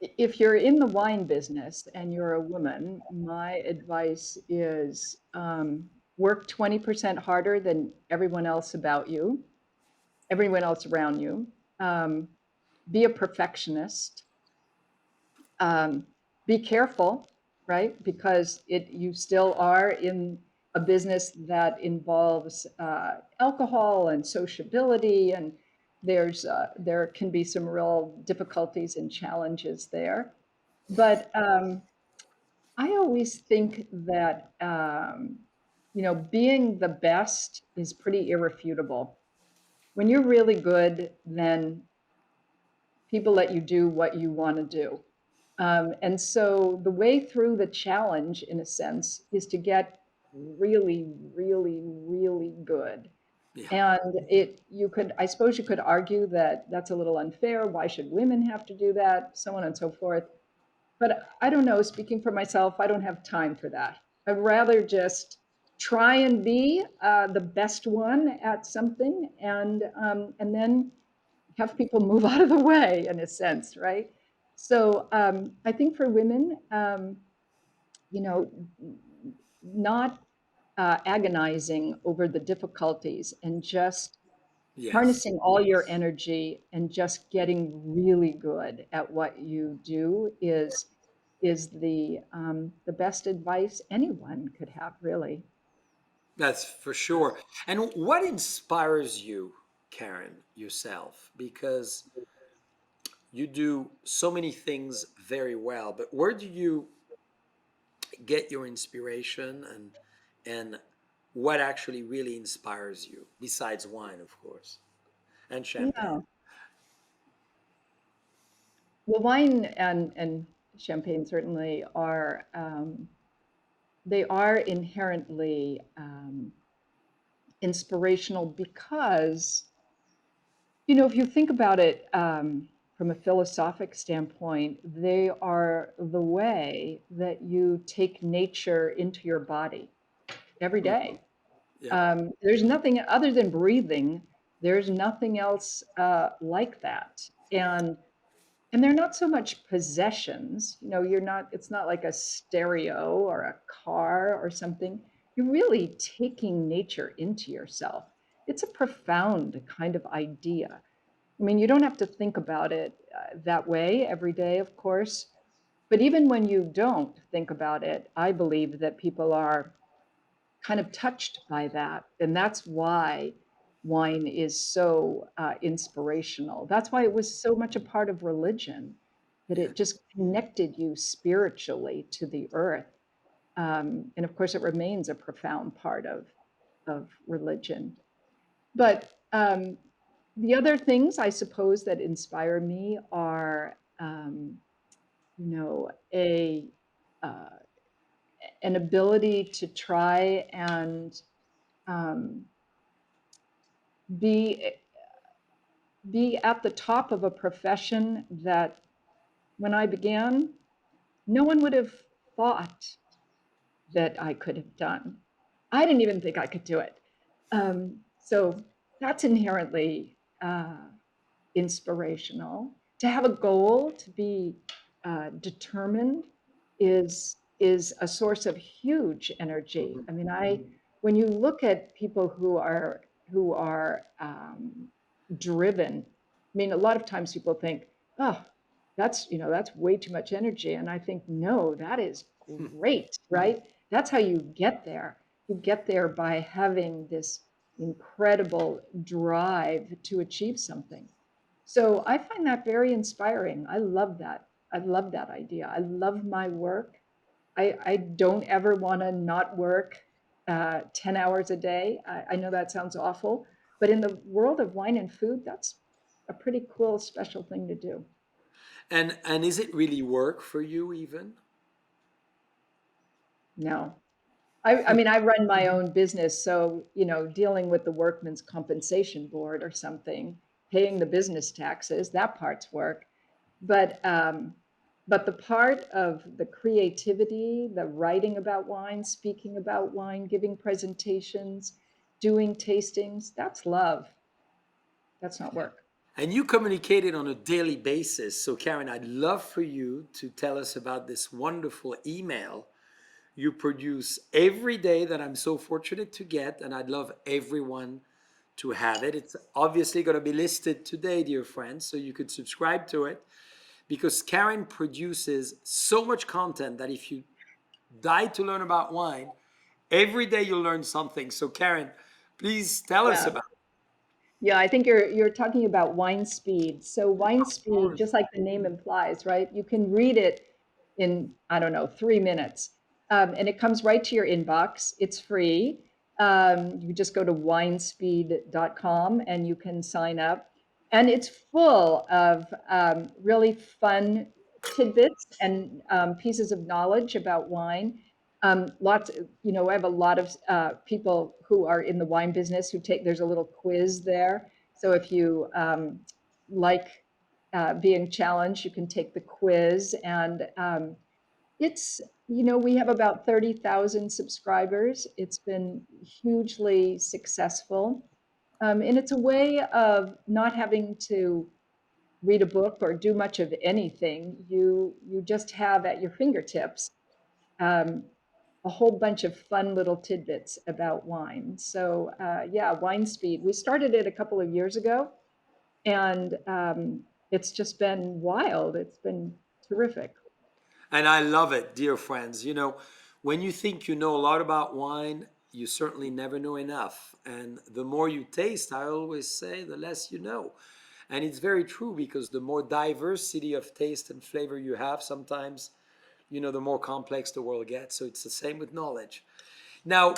If you're in the wine business and you're a woman, my advice is work 20% harder than everyone else about you, everyone else around you. Um, be a perfectionist. Um, be careful, right? Because you still are in a business that involves alcohol and sociability, and there can be some real difficulties and challenges there. But I always think that being the best is pretty irrefutable. When you're really good, then people let you do what you want to do. And so the way through the challenge, in a sense, is to get really, really, really good. Yeah, And I suppose you could argue that that's a little unfair. Why should women have to do that? So on and so forth. But I don't know, speaking for myself, I don't have time for that. I'd rather just try and be the best one at something, and then have people move out of the way, in a sense, right? So I think for women, you know, not agonizing over the difficulties and just yes, harnessing all your energy and just getting really good at what you do is the best advice anyone could have, really. that's for sure. And what inspires you, Karen, yourself? Because you do so many things very well, but where do you get your inspiration, and what actually really inspires you besides wine, of course, and champagne? Yeah. Well, wine and champagne certainly are they are inherently inspirational because, if you think about it from a philosophic standpoint, they are the way that you take nature into your body every Mhm. day. Yeah, There's nothing other than breathing. There's nothing else like that. And they're not so much possessions. It's not like a stereo or a car or something. You're really taking nature into yourself. It's a profound kind of idea. I mean, you don't have to think about it that way every day, of course. But even when you don't think about it, I believe that people are kind of touched by that. And that's why wine is so inspirational. That's why it was so much a part of religion, that yeah. it just connected you spiritually to the earth. And of course, it remains a profound part of religion. But the other things, I suppose, that inspire me are, you know, a uh, an ability to try and um, be be at the top of a profession that when I began, no one would have thought that I could have done. I didn't even think I could do it. So that's inherently inspirational. To have a goal, to be determined, is a source of huge energy. Mhm. I mean, when you look at people who are driven, I mean, a lot of times people think, oh, that's way too much energy, and I think, no, that is great, right? That's how you get there. You get there by having this incredible drive to achieve something. So I find that very inspiring. I love that. I love that idea. I love my work. I don't ever want to not work 10 hours a day. I know that sounds awful, but in the world of wine and food, that's a pretty cool, special thing to do. And is it really work for you even? No. I mean, I run my own business, so, dealing with the Workmen's Compensation Board or something, paying the business taxes, that part's work. But the part of the creativity, the writing about wine, speaking about wine, giving presentations, doing tastings, that's love. That's not work. And you communicate it on a daily basis. So, Karen, I'd love for you to tell us about this wonderful email you produce every day that I'm so fortunate to get. And I'd love everyone to have it. It's obviously going to be listed today, dear friends, so you could subscribe to it because Karen produces so much content that if you die to learn about wine, every day you'll learn something. So, Karen, please tell us Yeah. about Yeah, I think you're talking about wine speed. So wine speed, it. just like the name implies, right? You can read it in, I don't know, 3 minutes. And it comes right to your inbox. It's free. You just go to winespeed.com and you can sign up. And it's full of really fun tidbits and pieces of knowledge about wine. Lots, I have a lot of people who are in the wine business who there's a little quiz there. So if you like being challenged, you can take the quiz. And we have about 30,000 subscribers. It's been hugely successful. And it's a way of not having to read a book or do much of anything. You just have at your fingertips um, a whole bunch of fun little tidbits about wine. So yeah, Wine Speed. We started it a couple of years ago, and it's just been wild. It's been terrific. And I love it, dear friends. When you think you know a lot about wine, you certainly never know enough. And the more you taste, I always say, the less you know. And it's very true because the more diversity of taste and flavor you have, sometimes, the more complex the world gets. So it's the same with knowledge. Now,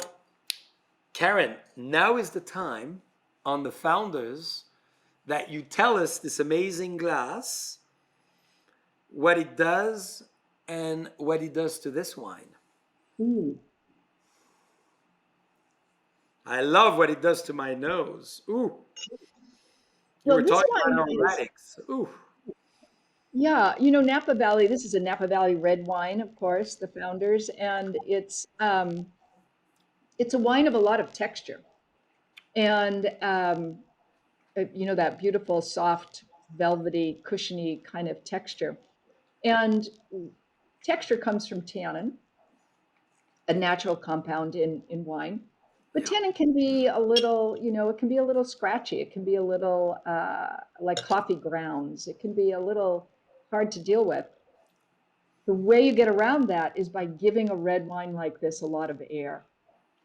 Karen, now is the time on the founders that you tell us this amazing glass, what it does, and what it does to this wine. Ooh. I love what it does to my nose. Ooh, you Well, were this talking one about is, aromatics. Ooh, yeah, Napa Valley. This is a Napa Valley red wine, of course, the founders, and it's a wine of a lot of texture, and that beautiful, soft, velvety, cushiony kind of texture. And texture comes from tannin, a natural compound in wine. But yeah. tannin can be a little, it can be a little scratchy. It can be a little like coffee grounds. It can be a little hard to deal with. The way you get around that is by giving a red wine like this a lot of air.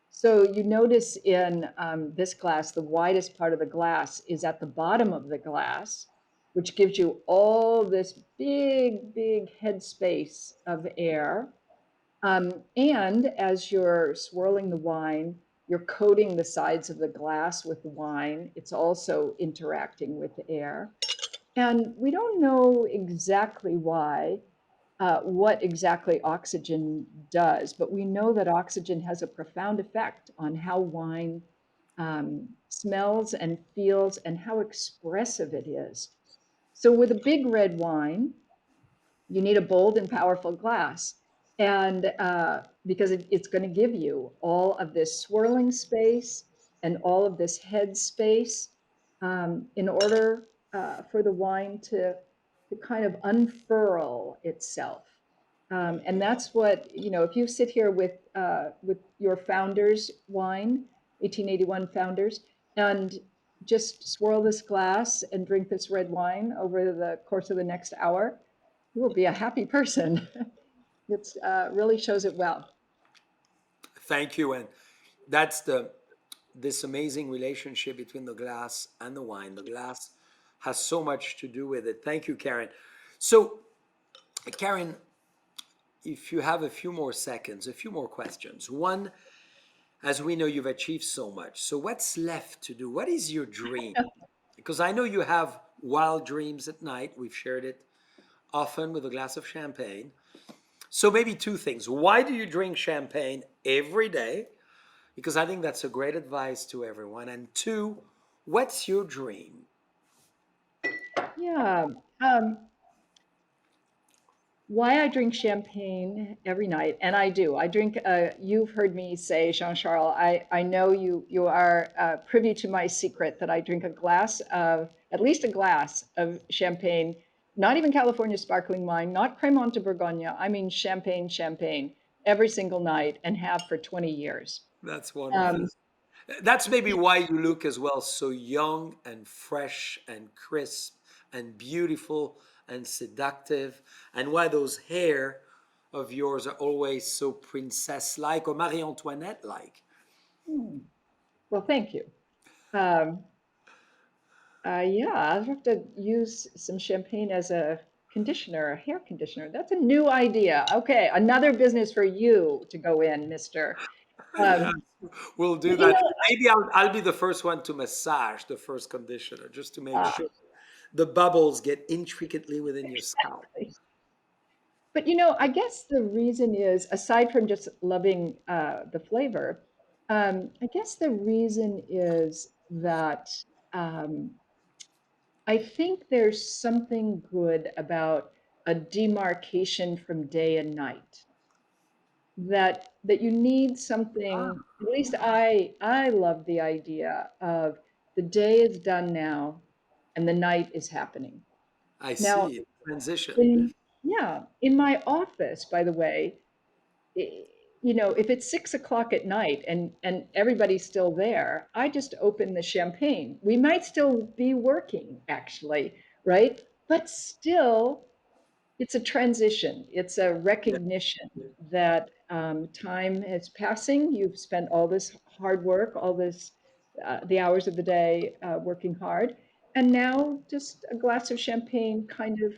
So you notice in this glass, the widest part of the glass is at the bottom of the glass, which gives you all this big, big head space of air. And as you're swirling the wine, you're coating the sides of the glass with the wine. It's also interacting with the air. And we don't know exactly why, what exactly oxygen does, but we know that oxygen has a profound effect on how wine smells and feels and how expressive it is. So, with a big red wine, you need a bold and powerful glass. And because it's going to give you all of this swirling space and all of this head space in order for the wine to kind of unfurl itself. And that's what, if you sit here with your founders wine, 1881 founders, and just swirl this glass and drink this red wine over the course of the next hour, you will be a happy person. It's really shows it well. Thank you. And that's the this amazing relationship between the glass and the wine. The glass has so much to do with it. Thank you, Karen. So, Karen, if you have a few more seconds, a few more questions. One, as we know, you've achieved so much. So, what's left to do? What is your dream? Because I know you have wild dreams at night. We've shared it often with a glass of champagne. So, maybe two things. Why do you drink champagne every day? Because I think that's a great advice to everyone. And two, what's your dream? Yeah. Um, why I drink champagne every night, and I do. I drink. You've heard me say, Jean-Charles. I know you are privy to my secret that I drink a glass of at least a glass of champagne. Not even California sparkling wine, not Cremant de Bourgogne. I mean champagne every single night, and have for 20 years. That's wonderful. Um, That's maybe why you look as well so young and fresh and crisp and beautiful and seductive, and why those hair of yours are always so princess like or Marie Antoinette like. hmm, well, thank you. Um, yeah, I'll have to use some champagne as a conditioner, a hair conditioner. That's a new idea. Okay, another business for you to go in, Mister. Yeah, Um, we'll do but you that. know, Maybe I'll be the first one to massage the first conditioner just to make uh, sure the bubbles get intricately within your scalp. but I guess the reason is, aside from just loving the flavor, I guess the reason is that um, I think there's something good about a demarcation from day and night. That you need something. Ah, At least I love the idea of the day is done now and the night is happening I now. see. Transition. In Yeah, in my office, by the way, i- if it's 6 o'clock at night and everybody's still there, I just open the champagne. We might still be working, actually, right? But still, it's a transition. It's a Yeah, recognition that time is passing. You've spent all this hard work, all this the hours of the day working hard, and now just a glass of champagne kind of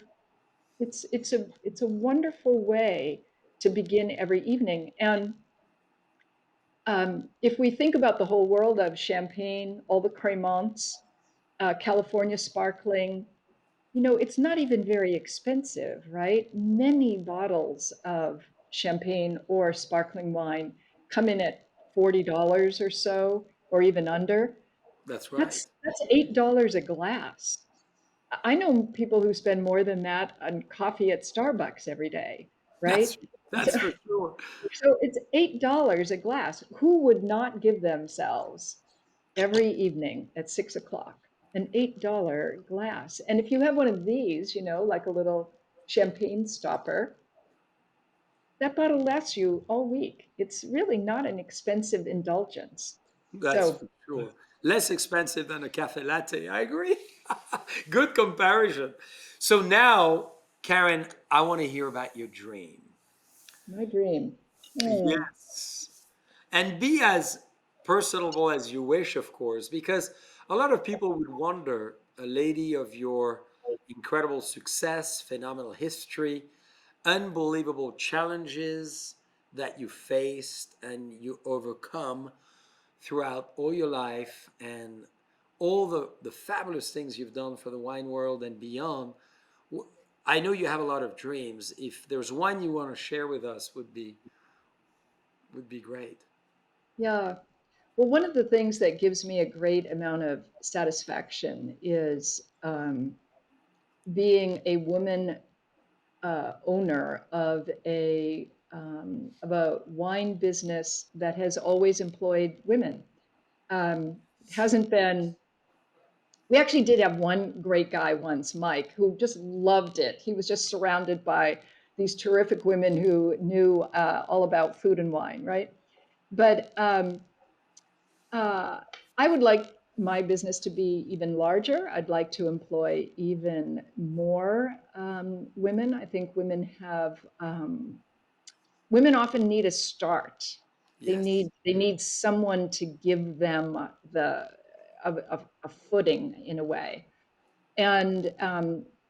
it's a wonderful way to begin every evening. And if we think about the whole world of champagne, all the cremants, California sparkling, it's not even very expensive, right? Many bottles of champagne or sparkling wine come in at $40 or so, or even under. that's right. That's $8 a glass. I know people who spend more than that on coffee at Starbucks every day, right? That's that's So, for sure. so it's $8 a glass. Who would not give themselves every evening at 6 o'clock an $8 glass? And if you have one of these, like a little champagne stopper, that bottle lasts you all week. It's really not an expensive indulgence. That's So for sure. Less expensive than a cafe latte. I agree. Good comparison. So now, Karen, I want to hear about your dream. my dream. Hmm. Yes. And be as personable as you wish, of course, because a lot of people would wonder, a lady of your incredible success, phenomenal history, unbelievable challenges that you faced and you overcome throughout all your life, and all the fabulous things you've done for the wine world and beyond. I know you have a lot of dreams. If there's one you want to share with us, would be great. Yeah. Well, one of the things that gives me a great amount of satisfaction is being a woman owner of a wine business that has always employed women. Hasn't been. We actually did have one great guy once, Mike, who just loved it. He was just surrounded by these terrific women who knew all about food and wine, right? But Uh, I would like my business to be even larger. I'd like to employ even more women. I think women often need a start. Yes. They need someone to give them the a footing in a way. And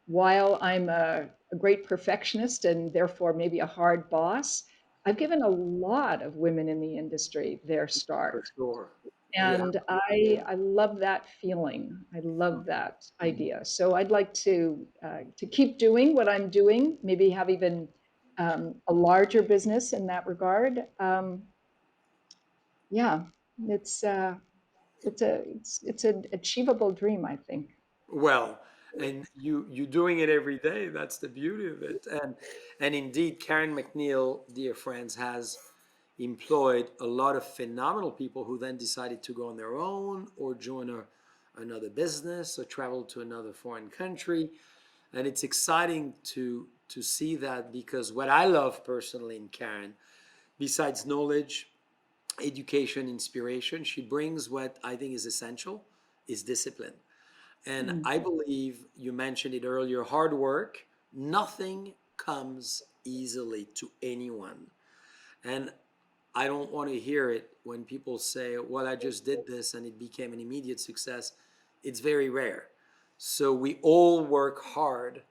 while I'm a great perfectionist and therefore maybe a hard boss, I've given a lot of women in the industry their For start. sure. Yeah. And I love that feeling. I love that idea. So I'd like to keep doing what I'm doing, maybe have even a larger business in that regard. Yeah, it's it's an achievable dream, I think. Well, and you doing it every day. That's the beauty of it. And indeed, Karen MacNeil, dear friends, has employed a lot of phenomenal people who then decided to go on their own or join another business or travel to another foreign country. And it's exciting to see that, because what I love personally in Karen, besides knowledge, education, inspiration, she brings what I think is essential, is discipline. And Mm. I believe you mentioned it earlier, hard work. Nothing comes easily to anyone. And I don't want to hear it when people say, well, I just did this and it became an immediate success. It's very rare. So we all work hard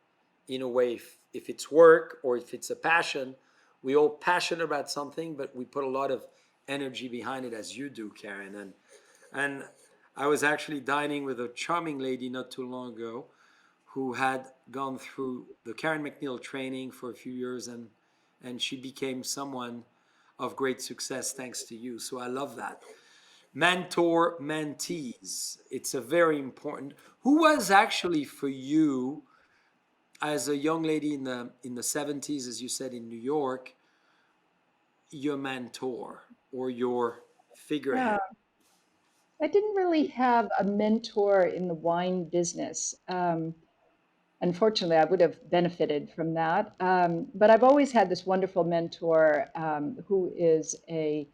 in a way, if it's work or if it's a passion, we all passionate about something, but we put a lot of energy behind it, as you do, Karen. And I was actually dining with a charming lady not too long ago who had gone through the Karen MacNeil training for a few years, and she became someone of great success thanks to you. So I love that. Mentor mentees. It's a very important. Who was actually for you as a young lady in the 70s, as you said, in New York, your mentor or your Yeah, figurehead? I didn't really have a mentor in the wine business. Unfortunately, I would have benefited from that. But I've always had this wonderful mentor who is a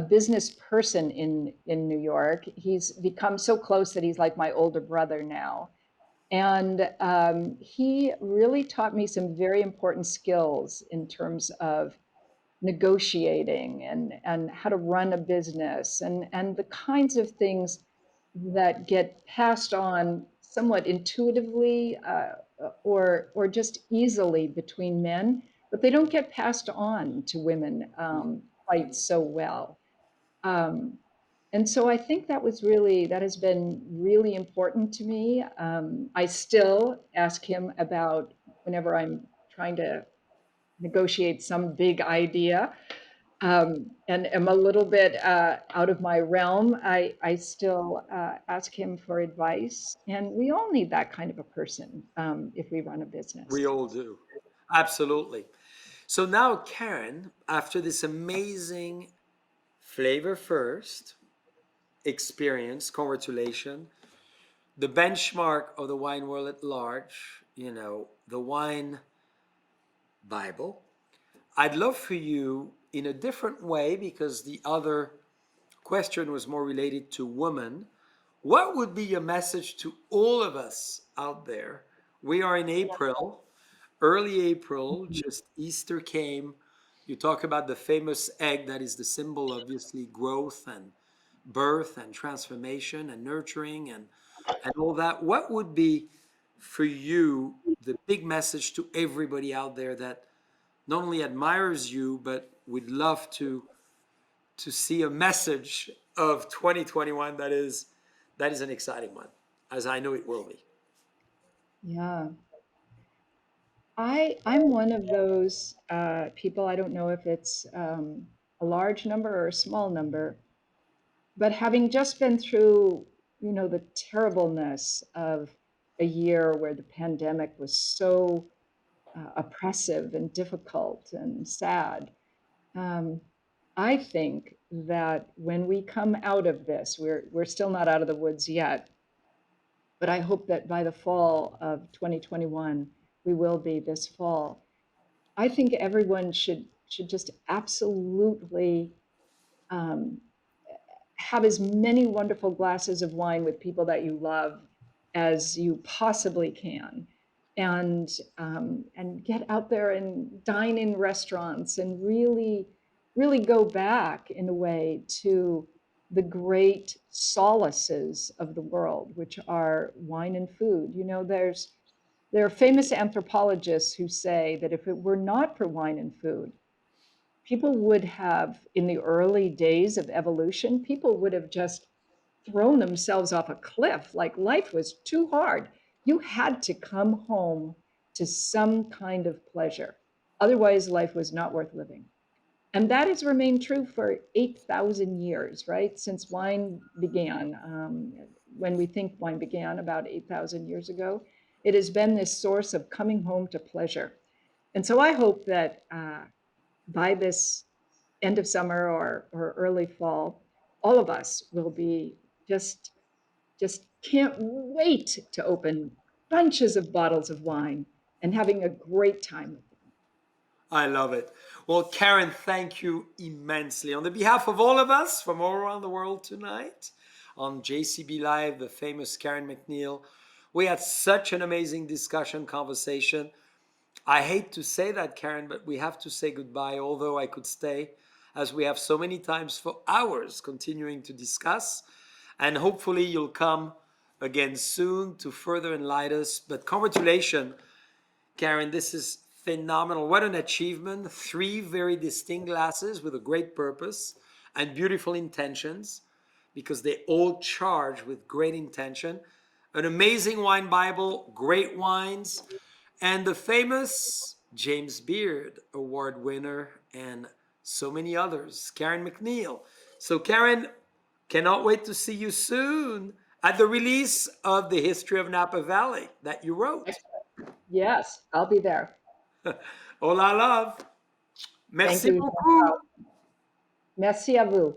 business person in New York. He's become so close that he's like my older brother now. And he really taught me some very important skills in terms of negotiating and how to run a business and the kinds of things that get passed on somewhat intuitively or just easily between men, but they don't get passed on to women quite so well. Um, and so I think that has been really important to me. I still ask him about whenever I'm trying to negotiate some big idea and am a little bit out of my realm. I still ask him for advice. And we all need that kind of a person if we run a We business. all do. Absolutely. So now, Karen, after this amazing flavor first experience, congratulations, the benchmark of the wine world at large, the wine Bible. I'd love for you in a different way, because the other question was more related to women. What would be your message to all of us out there? We are in April, early April, just Easter came. You talk about the famous egg that is the symbol, obviously, growth and birth and transformation and nurturing and all that. What would be for you the big message to everybody out there that not only admires you but would love to see a message of 2021 that is an exciting one, as I know it will be? Yeah. I'm one of those people, I don't know if it's a large number or a small number, but having just been through, the terribleness of a year where the pandemic was so oppressive and difficult and sad. Um, I think that when we come out of this, we're still not out of the woods yet, but I hope that by the fall of 2021, we will be this fall. I think everyone should just absolutely um, have as many wonderful glasses of wine with people that you love as you possibly can, and get out there and dine in restaurants and really. really go back in a way to the great solaces of the world, which are wine and food. You know, there are famous anthropologists who say that if it were not for wine and food, people would have, in the early days of evolution, people would have just thrown themselves off a cliff. Like life was too hard. You had to come home to some kind of pleasure. Otherwise, life was not worth living. And that has remained true for 8,000 years, right? Since wine began. When we think wine began about 8,000 years ago, it has been this source of coming home to pleasure. And so I hope that by this end of summer or early fall, all of us will be just just can't wait to open bunches of bottles of wine and having a great time with them. I love it. Well, Karen, thank you immensely. On the behalf of all of us from all around the world tonight on JCB Live, the famous Karen MacNeil, we had such an amazing discussion, conversation. I hate to say that, Karen, but we have to say goodbye, although I could stay, as we have so many times for hours continuing to discuss. And hopefully, you'll come again soon to further enlighten us. But congratulations, Karen, this is phenomenal. What an achievement. Three very distinct glasses with a great purpose and beautiful intentions because they all charge with great intention. An amazing wine Bible, great wines, and the famous James Beard Award winner, and so many others. Karen MacNeil. So, Karen, cannot wait to see you soon at the release of The History of Napa Valley that you wrote. Excellent. Yes, I'll be there. Hola, love. Thank Merci you, beaucoup. Jean-Paul. Merci à vous.